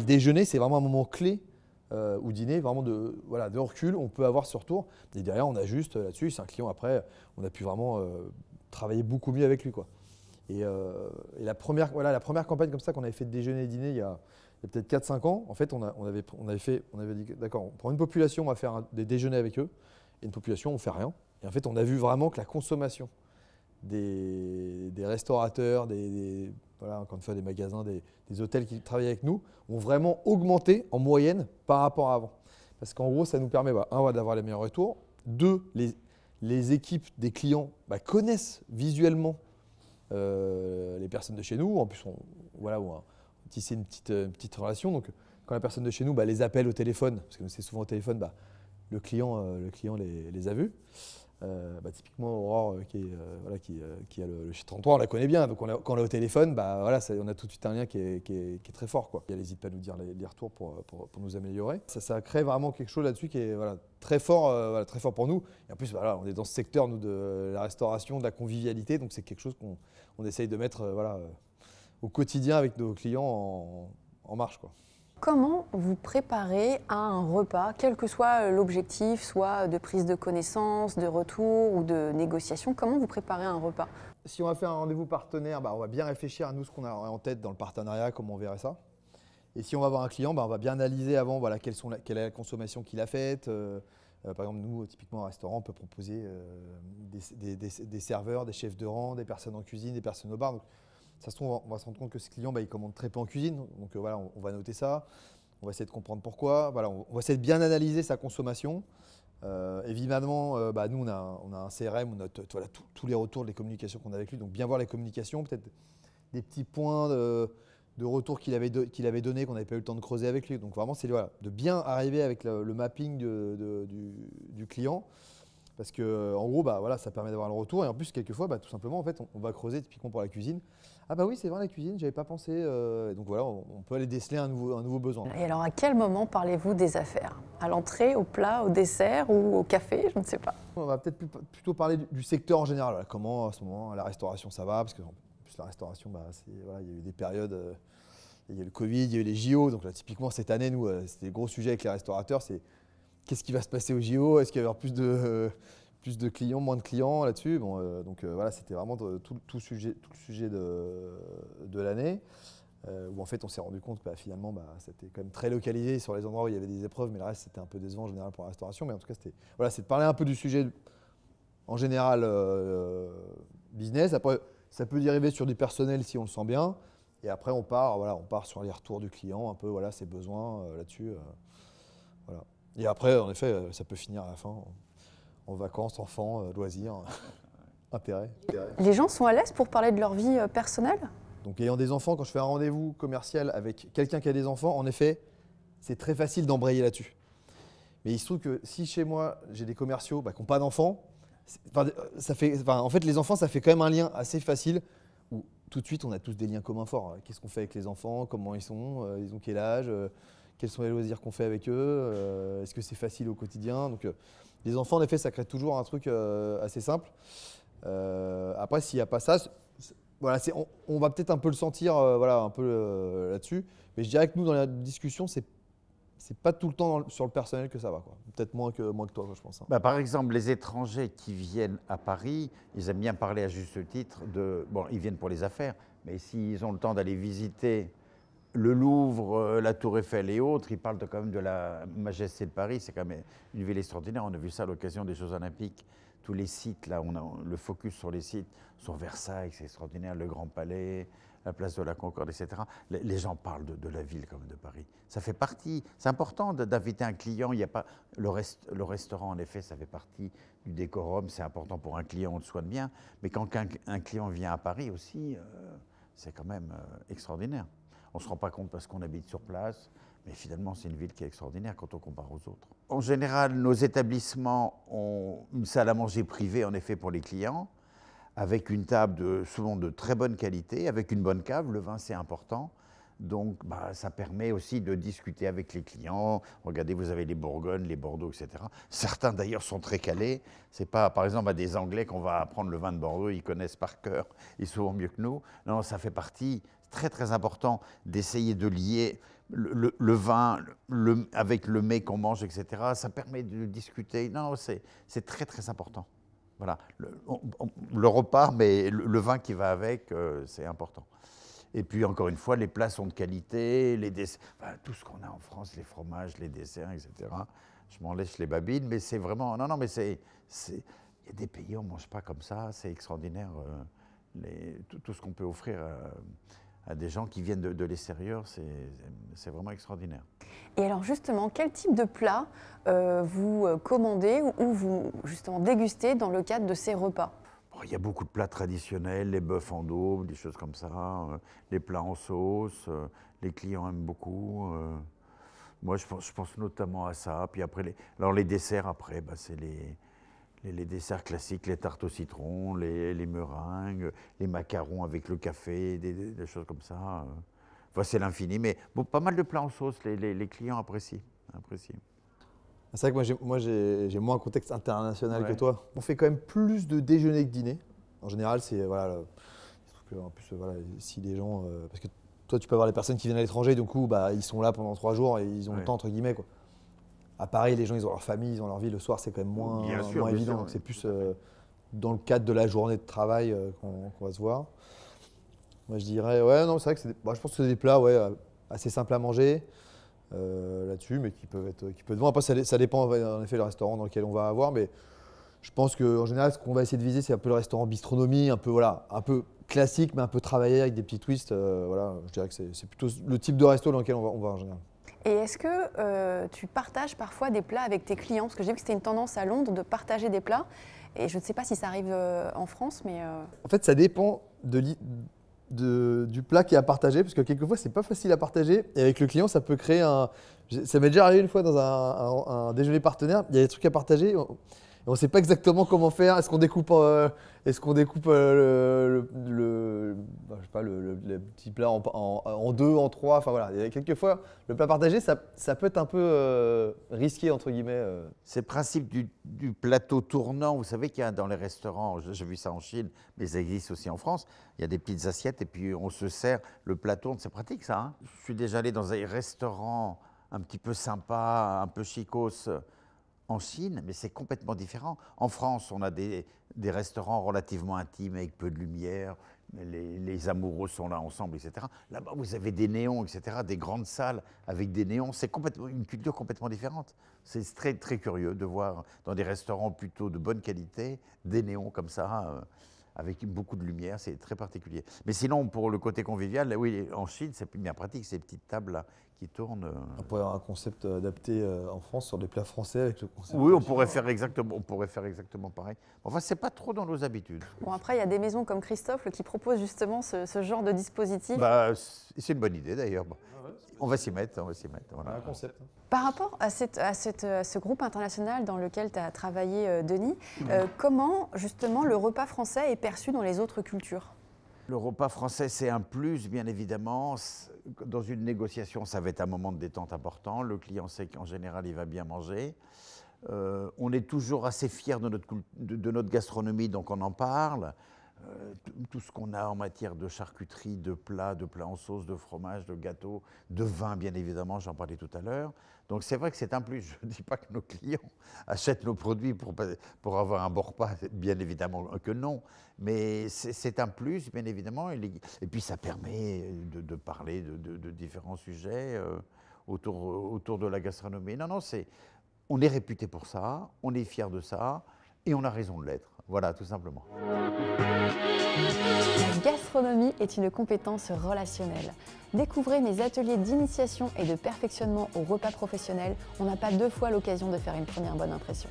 le déjeuner, c'est vraiment un moment clé ou dîner, vraiment de recul, on peut avoir ce retour. Et derrière, on ajuste là-dessus. C'est un client, après, on a pu vraiment travailler beaucoup mieux avec lui, quoi. Et la première campagne comme ça qu'on avait fait de déjeuner et dîner il y a peut-être 4-5 ans, en fait, on avait dit, d'accord, on prend une population, on va faire des déjeuners avec eux, et une population, on ne fait rien. Et en fait, on a vu vraiment que la consommation des restaurateurs, voilà, encore une fois, des magasins, des hôtels qui travaillent avec nous, ont vraiment augmenté en moyenne par rapport à avant. Parce qu'en gros, ça nous permet, un, d'avoir les meilleurs retours, deux, les équipes des clients connaissent visuellement les personnes de chez nous. En plus, on a tissé une petite relation. Donc, quand la personne de chez nous les appelle au téléphone, parce que c'est souvent au téléphone, le client les a vus. Typiquement, Aurore, qui a le chez 33, on la connaît bien. Donc, quand on est au téléphone, on a tout de suite un lien qui est très fort, quoi. Elle n'hésite pas à nous dire les retours pour nous améliorer. Ça crée vraiment quelque chose là-dessus qui est très fort pour nous. Et en plus, on est dans ce secteur, nous, de la restauration, de la convivialité. Donc, c'est quelque chose qu'on essaye de mettre au quotidien avec nos clients en marche, quoi. Comment vous préparez à un repas, quel que soit l'objectif, soit de prise de connaissance, de retour ou de négociation, comment vous préparez un repas? Si on va faire un rendez-vous partenaire, on va bien réfléchir à nous ce qu'on a en tête dans le partenariat, comment on verrait ça. Et si on va voir un client, on va bien analyser avant quelle est la consommation qu'il a faite. Par exemple, nous, typiquement, un restaurant, on peut proposer des serveurs, des chefs de rang, des personnes en cuisine, des personnes au bar. Donc, ça se trouve, on va se rendre compte que ce client, il commande très peu en cuisine. Donc on va noter ça. On va essayer de comprendre pourquoi. On va essayer de bien analyser sa consommation. Évidemment, nous, on a un CRM, on note tous les retours, les communications qu'on a avec lui. Donc bien voir les communications, peut-être des petits points de retour qu'il avait donné, qu'on n'avait pas eu le temps de creuser avec lui. Donc vraiment, c'est de bien arriver avec le mapping du client. Parce que en gros, ça permet d'avoir le retour. Et en plus, quelquefois, tout simplement, en fait, on va creuser typiquement pour la cuisine. Ah oui, c'est vrai, la cuisine, j'avais pas pensé. Donc voilà, on peut aller déceler un nouveau besoin. Et alors, à quel moment parlez-vous des affaires? À l'entrée, au plat, au dessert ou au café? Je ne sais pas. On va peut-être plutôt parler du secteur en général. Voilà, comment, à ce moment, la restauration, ça va? Parce que en plus, la restauration, il y a eu des périodes. Il y a eu le Covid, il y a eu les JO. Donc là, typiquement, cette année, nous, c'était le gros sujet avec les restaurateurs. C'est qu'est-ce qui va se passer aux JO? Est-ce qu'il va y avoir plus de clients, moins de clients là-dessus? C'était vraiment tout le sujet de l'année. Où en fait, on s'est rendu compte que finalement, c'était quand même très localisé sur les endroits où il y avait des épreuves. Mais le reste, c'était un peu décevant en général pour la restauration. Mais en tout cas, c'est de parler un peu du sujet en général business. Après, ça peut dériver sur du personnel si on le sent bien. Et après, on part sur les retours du client, un peu ses besoins là-dessus. Et après, en effet, ça peut finir à la fin en vacances, enfants, loisirs, intérêts. Les gens sont à l'aise pour parler de leur vie personnelle? Donc, ayant des enfants, quand je fais un rendez-vous commercial avec quelqu'un qui a des enfants, en effet, c'est très facile d'embrayer là-dessus. Mais il se trouve que si chez moi, j'ai des commerciaux qui n'ont pas d'enfants, en fait, les enfants, ça fait quand même un lien assez facile où tout de suite, on a tous des liens communs forts. Qu'est-ce qu'on fait avec les enfants? Comment ils ont quel âge? Quels sont les loisirs qu'on fait avec eux? Est-ce que c'est facile au quotidien? Donc, les enfants, en effet, ça crée toujours un truc assez simple. Après, s'il n'y a pas ça, on va peut-être un peu le sentir là-dessus. Mais je dirais que nous, dans la discussion, c'est pas tout le temps sur le personnel que ça va, quoi. Peut-être moins que toi, je pense. Par exemple, les étrangers qui viennent à Paris, ils aiment bien parler à juste titre ils viennent pour les affaires, mais s'ils ont le temps d'aller visiter le Louvre, la Tour Eiffel et autres, ils parlent quand même de la majesté de Paris. C'est quand même une ville extraordinaire. On a vu ça à l'occasion des Jeux Olympiques. Tous les sites, là, on a le focus sur les sites, sur Versailles, c'est extraordinaire, le Grand Palais, la place de la Concorde, etc. Les gens parlent de la ville comme de Paris. Ça fait partie, c'est important d'inviter un client. Il y a pas, le restaurant, en effet, ça fait partie du décorum. C'est important pour un client, on le soigne bien. Mais quand un client vient à Paris aussi, c'est quand même extraordinaire. On ne se rend pas compte parce qu'on habite sur place, mais finalement, c'est une ville qui est extraordinaire quand on compare aux autres. En général, nos établissements ont une salle à manger privée, en effet, pour les clients, avec une table souvent de très bonne qualité, avec une bonne cave. Le vin, c'est important. Donc, ça permet aussi de discuter avec les clients. Regardez, vous avez les Bourgognes, les Bordeaux, etc. Certains, d'ailleurs, sont très calés. C'est pas, par exemple, à des Anglais qu'on va apprendre le vin de Bordeaux, ils connaissent par cœur, ils sont mieux que nous. Non, ça fait partie, très, très important, d'essayer de lier le vin avec le mets qu'on mange, etc. Ça permet de discuter. Non, c'est très, très important. Voilà, le repas, mais le vin qui va avec, c'est important. Et puis, encore une fois, les plats sont de qualité, les desserts, tout ce qu'on a en France, les fromages, les desserts, etc. Je m'en lèche les babines, mais c'est vraiment... Non, mais il y a des pays où on ne mange pas comme ça, c'est extraordinaire. Tout ce qu'on peut offrir à des gens qui viennent de l'extérieur, c'est vraiment extraordinaire. Et alors justement, quel type de plat vous commandez ou vous justement dégustez dans le cadre de ces repas? Il y a beaucoup de plats traditionnels, les bœufs en daube, des choses comme ça, les plats en sauce, les clients aiment beaucoup. Moi, je pense notamment à ça. Puis après, alors les desserts, après, c'est les desserts classiques, les tartes au citron, les meringues, les macarons avec le café, des choses comme ça. C'est l'infini, mais bon, pas mal de plats en sauce, les clients apprécient. C'est vrai que moi j'ai moins un contexte international que toi. On fait quand même plus de déjeuner que dîner. En général, c'est voilà, en plus voilà, si les gens, parce que toi tu peux avoir les personnes qui viennent à l'étranger, du coup ils sont là pendant 3 jours et ils ont le temps entre guillemets quoi. À Paris, les gens ils ont leur famille, ils ont leur vie. Le soir c'est quand même moins évident. Donc c'est plus dans le cadre de la journée de travail qu'on va se voir. Moi je dirais non c'est vrai que je pense que c'est des plats assez simples à manger. Là-dessus, mais qui peuvent être bons. Après, ça dépend en effet le restaurant dans lequel on va avoir, mais je pense qu'en général, ce qu'on va essayer de viser, c'est un peu le restaurant bistronomie, un peu classique, mais un peu travaillé avec des petits twists. Je dirais que c'est plutôt le type de resto dans lequel on va en général. Et est-ce que tu partages parfois des plats avec tes clients? Parce que j'ai vu que c'était une tendance à Londres de partager des plats, et je ne sais pas si ça arrive en France, mais… En fait, ça dépend du plat qui est à partager, parce que quelquefois c'est pas facile à partager et avec le client ça peut créer ça m'est déjà arrivé une fois dans un déjeuner partenaire, il y a des trucs à partager et on ne sait pas exactement comment faire. Est-ce qu'on découpe, je sais pas, le petit plat en 2, en 3, enfin voilà. Et quelquefois le plat partagé ça peut être un peu risqué entre guillemets. C'est le principe du plateau tournant. Vous savez qu'il y a dans les restaurants, j'ai vu ça en Chine, mais ça existe aussi en France. Il y a des petites assiettes et puis on se sert le plateau. C'est pratique ça. Hein. Je suis déjà allé dans un restaurant un petit peu sympa, un peu chicos en Chine, mais c'est complètement différent. En France, on a des restaurants relativement intimes avec peu de lumière. Les amoureux sont là ensemble, etc. Là-bas, vous avez des néons, etc., des grandes salles avec des néons. C'est une culture complètement différente. C'est très, très curieux de voir dans des restaurants plutôt de bonne qualité des néons comme ça, avec beaucoup de lumière. C'est très particulier. Mais sinon, pour le côté convivial, oui, en Chine, c'est bien pratique, ces petites tables-là qui tournent. On pourrait avoir un concept adapté en France sur des plats français avec le concept. Oui, on pourrait faire exactement pareil. Enfin, c'est pas trop dans nos habitudes. Bon, après, il y a des maisons comme Christophe qui proposent justement ce genre de dispositif. C'est une bonne idée d'ailleurs. On va s'y mettre. Voilà. Un concept. Par rapport à ce groupe international dans lequel tu as travaillé, Denis, comment justement le repas français est perçu dans les autres cultures? Le repas français, c'est un plus, bien évidemment. Dans une négociation, ça va être un moment de détente important. Le client sait qu'en général, il va bien manger. On est toujours assez fiers de notre gastronomie, donc on en parle. Tout ce qu'on a en matière de charcuterie, de plats en sauce, de fromage, de gâteaux, de vin, bien évidemment, j'en parlais tout à l'heure. Donc c'est vrai que c'est un plus. Je ne dis pas que nos clients achètent nos produits pour avoir un bon repas, bien évidemment que non. Mais c'est un plus, bien évidemment. Et puis ça permet de parler de différents sujets autour de la gastronomie. Non, on est réputé pour ça, on est fiers de ça, et on a raison de l'être. Voilà, tout simplement. La gastronomie est une compétence relationnelle. Découvrez mes ateliers d'initiation et de perfectionnement au repas professionnel. On n'a pas 2 fois l'occasion de faire une première bonne impression.